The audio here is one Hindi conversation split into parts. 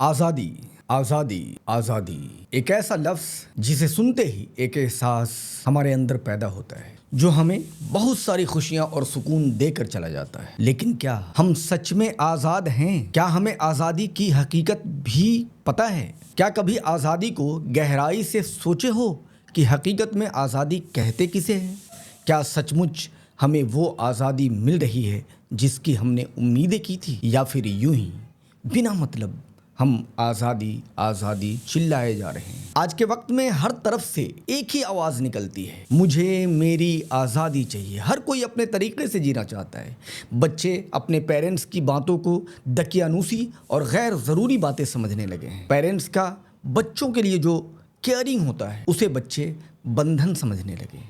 आज़ादी, आज़ादी, आज़ादी एक ऐसा लफ्ज़ जिसे सुनते ही एक एहसास हमारे अंदर पैदा होता है जो हमें बहुत सारी खुशियां और सुकून देकर चला जाता है। लेकिन क्या हम सच में आज़ाद हैं? क्या हमें आज़ादी की हकीकत भी पता है? क्या कभी आज़ादी को गहराई से सोचे हो कि हकीकत में आज़ादी कहते किसे हैं? क्या सचमुच हमें वो आज़ादी मिल रही है जिसकी हमने उम्मीदें की थी, या फिर यूं ही बिना मतलब हम आज़ादी आज़ादी चिल्लाए जा रहे हैं? आज के वक्त में हर तरफ से एक ही आवाज़ निकलती है, मुझे मेरी आज़ादी चाहिए। हर कोई अपने तरीके से जीना चाहता है। बच्चे अपने पेरेंट्स की बातों को दकियानूसी और गैर ज़रूरी बातें समझने लगे हैं। पेरेंट्स का बच्चों के लिए जो केयरिंग होता है उसे बच्चे बंधन समझने लगे हैं।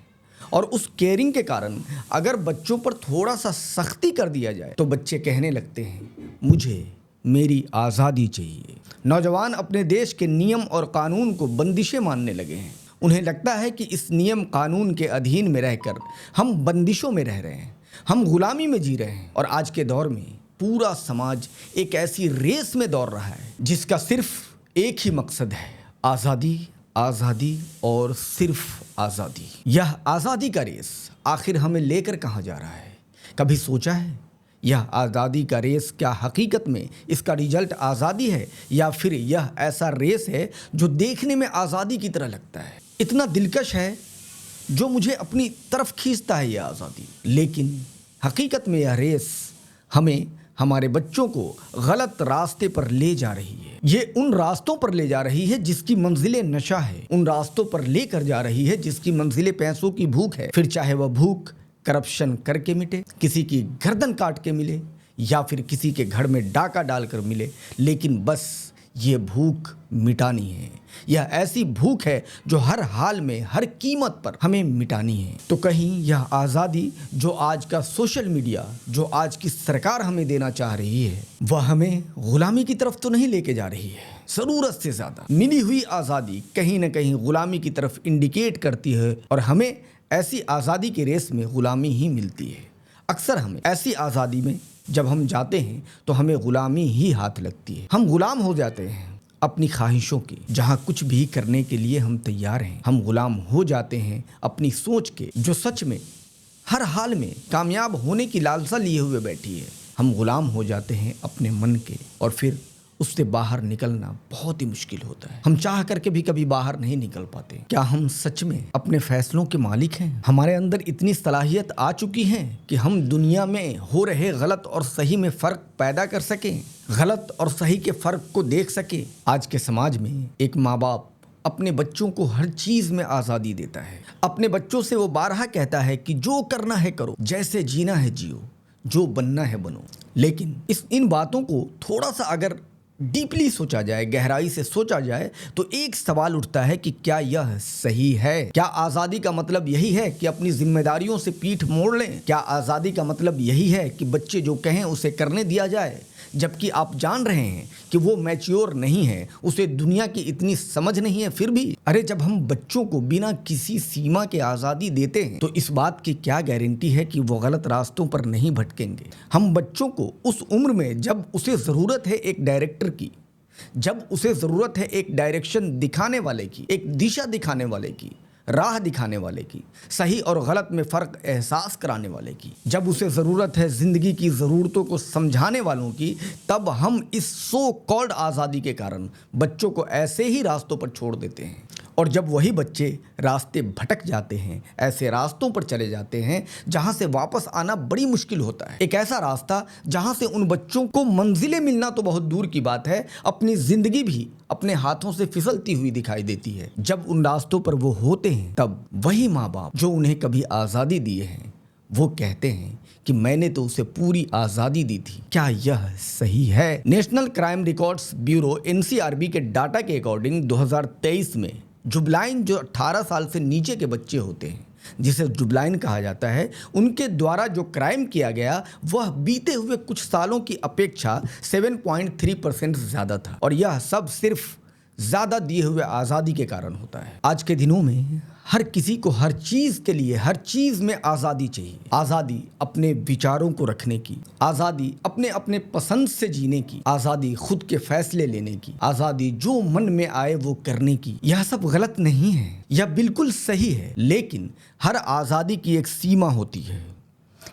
और उस केयरिंग के कारण अगर बच्चों पर थोड़ा सा सख्ती कर दिया जाए तो बच्चे कहने लगते हैं, मुझे मेरी आज़ादी चाहिए। नौजवान अपने देश के नियम और कानून को बंदिशें मानने लगे हैं। उन्हें लगता है कि इस नियम कानून के अधीन में रहकर हम बंदिशों में रह रहे हैं, हम गुलामी में जी रहे हैं। और आज के दौर में पूरा समाज एक ऐसी रेस में दौड़ रहा है जिसका सिर्फ एक ही मकसद है, आज़ादी, आज़ादी और सिर्फ आज़ादी। यह आज़ादी का रेस आखिर हमें लेकर कहाँ जा रहा है? कभी सोचा है यह आज़ादी का रेस क्या हकीकत में इसका रिजल्ट आज़ादी है, या फिर यह ऐसा रेस है जो देखने में आज़ादी की तरह लगता है, इतना दिलकश है जो मुझे अपनी तरफ खींचता है यह आज़ादी? लेकिन हकीकत में यह रेस हमें, हमारे बच्चों को गलत रास्ते पर ले जा रही है। ये उन रास्तों पर ले जा रही है जिसकी मंजिलें नशा है, उन रास्तों पर लेकर जा रही है जिसकी मंजिलें पैसों की भूख है। फिर चाहे वह भूख करप्शन करके मिटे, किसी की गर्दन काट के मिले, या फिर किसी के घर में डाका डालकर मिले, लेकिन बस ये भूख मिटानी है। यह ऐसी भूख है जो हर हाल में, हर कीमत पर हमें मिटानी है। तो कहीं यह आज़ादी जो आज का सोशल मीडिया, जो आज की सरकार हमें देना चाह रही है, वह हमें गुलामी की तरफ तो नहीं लेके जा रही है? ज़रूरत से ज़्यादा मिली हुई आज़ादी कहीं ना कहीं गुलामी की तरफ इंडिकेट करती है, और हमें ऐसी आज़ादी के रेस में गुलामी ही मिलती है। अक्सर हमें ऐसी आज़ादी में जब हम जाते हैं तो हमें गुलामी ही हाथ लगती है। हम गुलाम हो जाते हैं अपनी ख्वाहिशों के, जहाँ कुछ भी करने के लिए हम तैयार हैं। हम गुलाम हो जाते हैं अपनी सोच के, जो सच में हर हाल में कामयाब होने की लालसा लिए हुए बैठी है। हम गुलाम हो जाते हैं अपने मन के, और फिर उससे बाहर निकलना बहुत ही मुश्किल होता है। हम चाह करके भी कभी बाहर नहीं निकल पाते। क्या हम सच में अपने फैसलों के मालिक हैं? हमारे अंदर इतनी सलाहियत आ चुकी है कि हम दुनिया में हो रहे गलत और सही में फ़र्क पैदा कर सकें, गलत और सही के फ़र्क को देख सकें? आज के समाज में एक माँ बाप अपने बच्चों को हर चीज़ में आज़ादी देता है। अपने बच्चों से वो बारहा कहता है कि जो करना है करो, जैसे जीना है जियो, जो बनना है बनो। लेकिन इन बातों को थोड़ा सा अगर डीपली सोचा जाए, गहराई से सोचा जाए, तो एक सवाल उठता है कि क्या यह सही है? क्या आज़ादी का मतलब यही है कि अपनी जिम्मेदारियों से पीठ मोड़ लें? क्या आज़ादी का मतलब यही है कि बच्चे जो कहें उसे करने दिया जाए, जबकि आप जान रहे हैं कि वो मैच्योर नहीं है, उसे दुनिया की इतनी समझ नहीं है? फिर भी अरे, जब हम बच्चों को बिना किसी सीमा के आज़ादी देते हैं तो इस बात की क्या गारंटी है कि वो गलत रास्तों पर नहीं भटकेंगे? हम बच्चों को उस उम्र में, जब उसे ज़रूरत है एक डायरेक्टर की, जब उसे ज़रूरत है एक डायरेक्शन दिखाने वाले की, एक दिशा दिखाने वाले की, राह दिखाने वाले की, सही और गलत में फ़र्क एहसास कराने वाले की, जब उसे ज़रूरत है ज़िंदगी की ज़रूरतों को समझाने वालों की, तब हम इस सो कॉल्ड आज़ादी के कारण बच्चों को ऐसे ही रास्तों पर छोड़ देते हैं। और जब वही बच्चे रास्ते भटक जाते हैं, ऐसे रास्तों पर चले जाते हैं जहां से वापस आना बड़ी मुश्किल होता है। एक ऐसा रास्ता जहां से उन बच्चों को मंजिलें मिलना तो बहुत दूर की बात है, अपनी ज़िंदगी भी अपने हाथों से फिसलती हुई दिखाई देती है। जब उन रास्तों पर वो होते हैं, तब वही माँ बाप जो उन्हें कभी आज़ादी दिए हैं, वो कहते हैं कि मैंने तो उसे पूरी आज़ादी दी थी। क्या यह सही है? National crime records bureau NCRB के डाटा के अकॉर्डिंग 2023 में जुबलाइन, जो 18 साल से नीचे के बच्चे होते हैं, जिसे जुबलाइन कहा जाता है, उनके द्वारा जो क्राइम किया गया वह बीते हुए कुछ सालों की अपेक्षा 7.3% ज़्यादा था। और यह सब सिर्फ ज़्यादा दिए हुए आज़ादी के कारण होता है। आज के दिनों में हर किसी को हर चीज के लिए हर चीज में आजादी चाहिए। आजादी अपने विचारों को रखने की, आजादी अपने अपने पसंद से जीने की, आजादी खुद के फैसले लेने की, आजादी जो मन में आए वो करने की। यह सब गलत नहीं है, यह बिल्कुल सही है, लेकिन हर आजादी की एक सीमा होती है,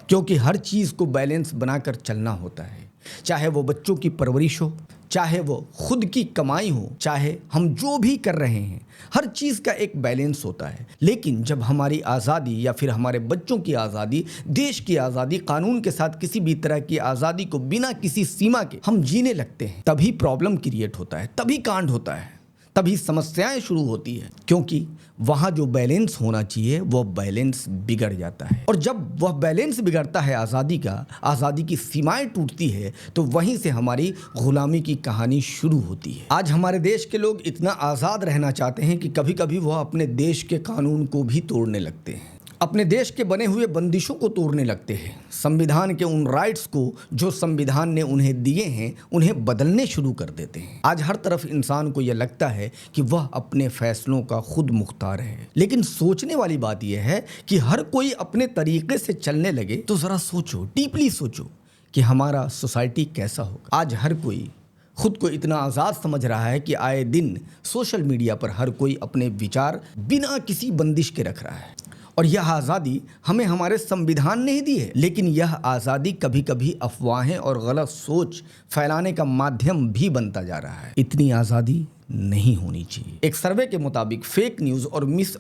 क्योंकि हर चीज को बैलेंस बनाकर चलना होता है। चाहे वो बच्चों की परवरिश हो, चाहे वो खुद की कमाई हो, चाहे हम जो भी कर रहे हैं, हर चीज़ का एक बैलेंस होता है। लेकिन जब हमारी आज़ादी या फिर हमारे बच्चों की आज़ादी, देश की आज़ादी, कानून के साथ किसी भी तरह की आज़ादी को बिना किसी सीमा के हम जीने लगते हैं, तभी प्रॉब्लम क्रिएट होता है, तभी कांड होता है, तभी समस्याएं शुरू होती है। क्योंकि वहाँ जो बैलेंस होना चाहिए वो बैलेंस बिगड़ जाता है, और जब वह बैलेंस बिगड़ता है आज़ादी का, आज़ादी की सीमाएं टूटती है, तो वहीं से हमारी गुलामी की कहानी शुरू होती है। आज हमारे देश के लोग इतना आज़ाद रहना चाहते हैं कि कभी कभी वह अपने देश के कानून को भी तोड़ने लगते हैं, अपने देश के बने हुए बंदिशों को तोड़ने लगते हैं, संविधान के उन राइट्स को जो संविधान ने उन्हें दिए हैं उन्हें बदलने शुरू कर देते हैं। आज हर तरफ इंसान को यह लगता है कि वह अपने फैसलों का खुद मुख्तार है, लेकिन सोचने वाली बात यह है कि हर कोई अपने तरीके से चलने लगे तो ज़रा सोचो, डीपली सोचो कि हमारा सोसाइटी कैसा होगा। आज हर कोई खुद को इतना आज़ाद समझ रहा है कि आए दिन सोशल मीडिया पर हर कोई अपने विचार बिना किसी बंदिश के रख रहा है, और यह आज़ादी हमें हमारे संविधान ने ही दी है। लेकिन यह आज़ादी कभी कभी अफवाहें और गलत सोच फैलाने का माध्यम भी बनता जा रहा है। इतनी आज़ादी नहीं होनी चाहिए। एक सर्वे के मुताबिक फेक न्यूज़ और मिस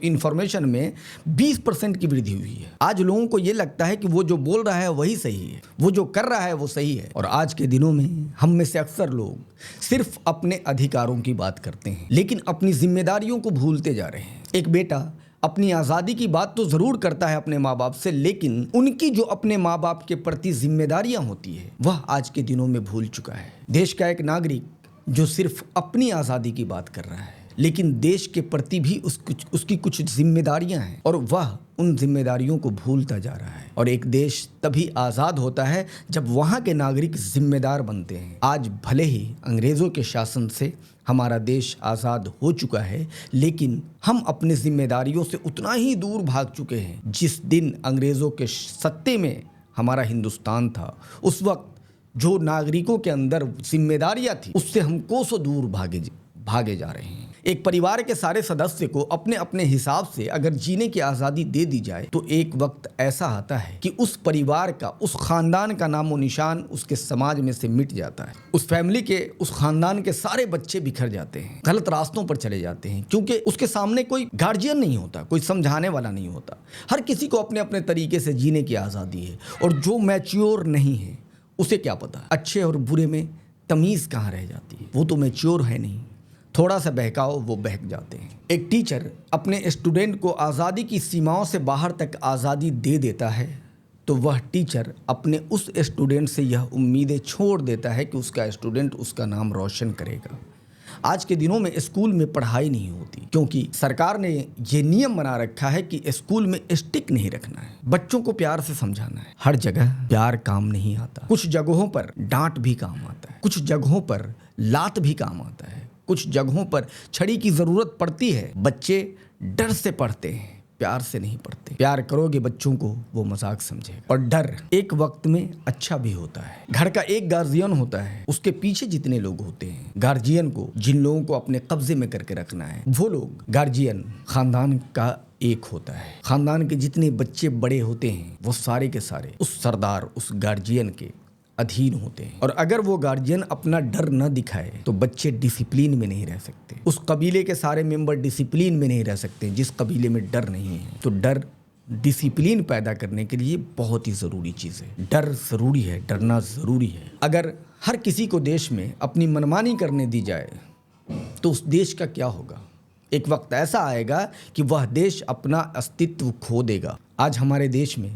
इन्फॉर्मेशन में 20% की वृद्धि हुई है। आज लोगों को ये लगता है कि वो जो बोल रहा है वही सही है, वो जो कर रहा है वो सही है। और आज के दिनों में हम में से अक्सर लोग सिर्फ अपने अधिकारों की बात करते हैं, लेकिन अपनी जिम्मेदारियों को भूलते जा रहे हैं। एक बेटा अपनी आज़ादी की बात तो ज़रूर करता है अपने माँ बाप से, लेकिन उनकी जो अपने माँ बाप के प्रति जिम्मेदारियाँ होती है वह आज के दिनों में भूल चुका है। देश का एक नागरिक जो सिर्फ अपनी आज़ादी की बात कर रहा है, लेकिन देश के प्रति भी उसकी कुछ जिम्मेदारियां हैं, और वह उन जिम्मेदारियों को भूलता जा रहा है। और एक देश तभी आज़ाद होता है जब वहाँ के नागरिक जिम्मेदार बनते हैं। आज भले ही अंग्रेज़ों के शासन से हमारा देश आज़ाद हो चुका है, लेकिन हम अपनी जिम्मेदारियों से उतना ही दूर भाग चुके हैं। जिस दिन अंग्रेज़ों के सत्ते में हमारा हिंदुस्तान था, उस वक्त जो नागरिकों के अंदर जिम्मेदारियां थी उससे हम कोसों दूर भागे जा रहे हैं। एक परिवार के सारे सदस्य को अपने अपने हिसाब से अगर जीने की आज़ादी दे दी जाए तो एक वक्त ऐसा आता है कि उस परिवार का, उस खानदान का नामो निशान उसके समाज में से मिट जाता है। उस फैमिली के, उस खानदान के सारे बच्चे बिखर जाते हैं, गलत रास्तों पर चले जाते हैं, क्योंकि उसके सामने कोई गार्जियन नहीं होता, कोई समझाने वाला नहीं होता। हर किसी को अपने अपने तरीके से जीने की आज़ादी है, और जो मैच्योर नहीं है उसे क्या पता अच्छे और बुरे में तमीज़ कहाँ रह जाती है। वो तो मैच्योर है नहीं, थोड़ा सा बहकाओ वो बहक जाते हैं। एक टीचर अपने स्टूडेंट को आज़ादी की सीमाओं से बाहर तक आज़ादी दे देता है तो वह टीचर अपने उस स्टूडेंट से यह उम्मीदें छोड़ देता है कि उसका स्टूडेंट उसका नाम रोशन करेगा। आज के दिनों में स्कूल में पढ़ाई नहीं होती, क्योंकि सरकार ने ये नियम बना रखा है कि स्कूल में स्टिक नहीं रखना है, बच्चों को प्यार से समझाना है। हर जगह प्यार काम नहीं आता, कुछ जगहों पर डांट भी काम आता है, कुछ जगहों पर लात भी काम आता है, कुछ जगहों पर छड़ी की जरूरत पड़ती है। बच्चे डर से पढ़ते हैं, प्यार से नहीं पढ़ते। प्यार करोगे बच्चों को वो मजाक समझेगा, और डर एक वक्त में अच्छा भी होता है। घर का एक गार्जियन होता है, उसके पीछे जितने लोग होते हैं, गार्जियन को जिन लोगों को अपने कब्जे में करके रखना है वो लोग, गार्जियन खानदान का एक होता है। खानदान के जितने बच्चे बड़े होते हैं वो सारे के सारे उस सरदार, उस गार्जियन के अधीन होते हैं। और अगर वो गार्जियन अपना डर न दिखाए तो बच्चे डिसिप्लिन में नहीं रह सकते। उस कबीले के सारे मेंबर डिसिप्लिन में नहीं रह सकते जिस कबीले में डर नहीं है। तो डर, डिसिप्लिन पैदा करने के लिए बहुत ही ज़रूरी चीज़ है। डर ज़रूरी है, डरना ज़रूरी है। अगर हर किसी को देश में अपनी मनमानी करने दी जाए तो उस देश का क्या होगा? एक वक्त ऐसा आएगा कि वह देश अपना अस्तित्व खो देगा। आज हमारे देश में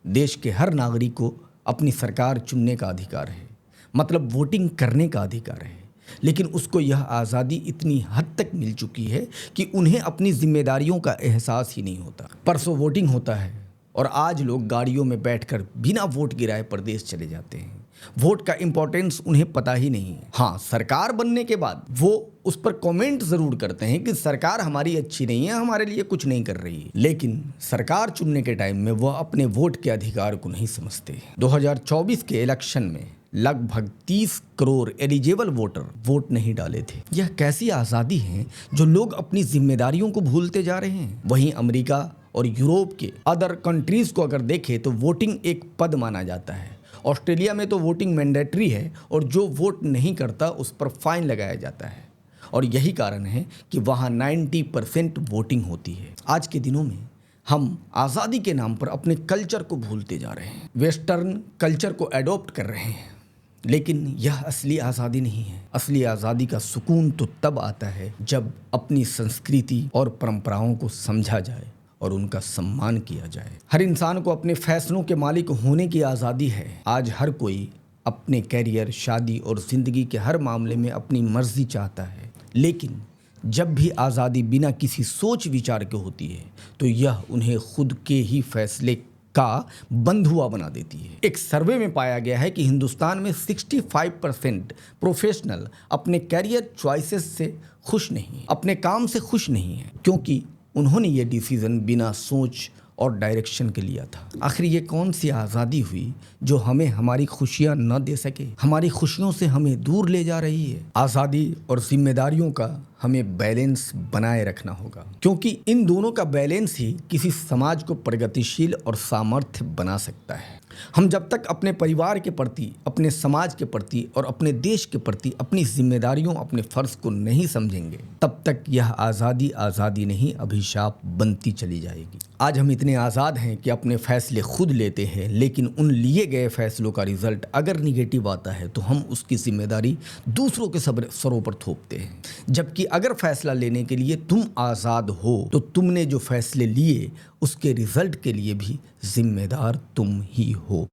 देश के हर नागरिक को अपनी सरकार चुनने का अधिकार है, मतलब वोटिंग करने का अधिकार है, लेकिन उसको यह आज़ादी इतनी हद तक मिल चुकी है कि उन्हें अपनी जिम्मेदारियों का एहसास ही नहीं होता। परसों वोटिंग होता है और आज लोग गाड़ियों में बैठकर बिना वोट गिराए प्रदेश चले जाते हैं। वोट का इंपॉर्टेंस उन्हें पता ही नहीं है। हाँ, सरकार बनने के बाद वो उस पर कमेंट जरूर करते हैं कि सरकार हमारी अच्छी नहीं है, हमारे लिए कुछ नहीं कर रही है, लेकिन सरकार चुनने के टाइम में वह अपने वोट के अधिकार को नहीं समझते। 2024 के इलेक्शन में लगभग 30 करोड़ एलिजिबल वोटर वोट नहीं डाले थे। यह कैसी आज़ादी है जो लोग अपनी जिम्मेदारियों को भूलते जा रहे हैं। वहीं अमेरिका और यूरोप के अदर कंट्रीज को अगर देखें तो वोटिंग एक पद माना जाता है। ऑस्ट्रेलिया में तो वोटिंग मैंडेटरी है और जो वोट नहीं करता उस पर फाइन लगाया जाता है, और यही कारण है कि वहाँ 90% वोटिंग होती है। आज के दिनों में हम आज़ादी के नाम पर अपने कल्चर को भूलते जा रहे हैं, वेस्टर्न कल्चर को एडॉप्ट कर रहे हैं, लेकिन यह असली आज़ादी नहीं है। असली आज़ादी का सुकून तो तब आता है जब अपनी संस्कृति और परंपराओं को समझा जाए और उनका सम्मान किया जाए। हर इंसान को अपने फैसलों के मालिक होने की आज़ादी है। आज हर कोई अपने कैरियर, शादी और ज़िंदगी के हर मामले में अपनी मर्जी चाहता है, लेकिन जब भी आज़ादी बिना किसी सोच विचार के होती है तो यह उन्हें खुद के ही फैसले का बंधुआ बना देती है। एक सर्वे में पाया गया है कि हिंदुस्तान में 65% प्रोफेशनल अपने कैरियर चॉइसेस से खुश नहीं है, अपने काम से खुश नहीं है, क्योंकि उन्होंने ये डिसीजन बिना सोच और डायरेक्शन के लिया था। आखिर ये कौन सी आज़ादी हुई जो हमें हमारी खुशियाँ न दे सके, हमारी खुशियों से हमें दूर ले जा रही है। आज़ादी और जिम्मेदारियों का हमें बैलेंस बनाए रखना होगा, क्योंकि इन दोनों का बैलेंस ही किसी समाज को प्रगतिशील और सामर्थ्य बना सकता है। हम जब तक अपने परिवार के प्रति, अपने समाज के प्रति और अपने देश के प्रति अपनी जिम्मेदारियों, अपने फर्ज को नहीं समझेंगे, तब तक यह आज़ादी आज़ादी नहीं, अभिशाप बनती चली जाएगी। आज हम इतने आज़ाद हैं कि अपने फैसले खुद लेते हैं, लेकिन उन लिए गए फैसलों का रिजल्ट अगर निगेटिव आता है तो हम उसकी जिम्मेदारी दूसरों के सरों पर थोपते हैं। जबकि अगर फैसला लेने के लिए तुम आज़ाद हो तो तुमने जो फैसले लिए उसके रिजल्ट के लिए भी जिम्मेदार तुम ही हो।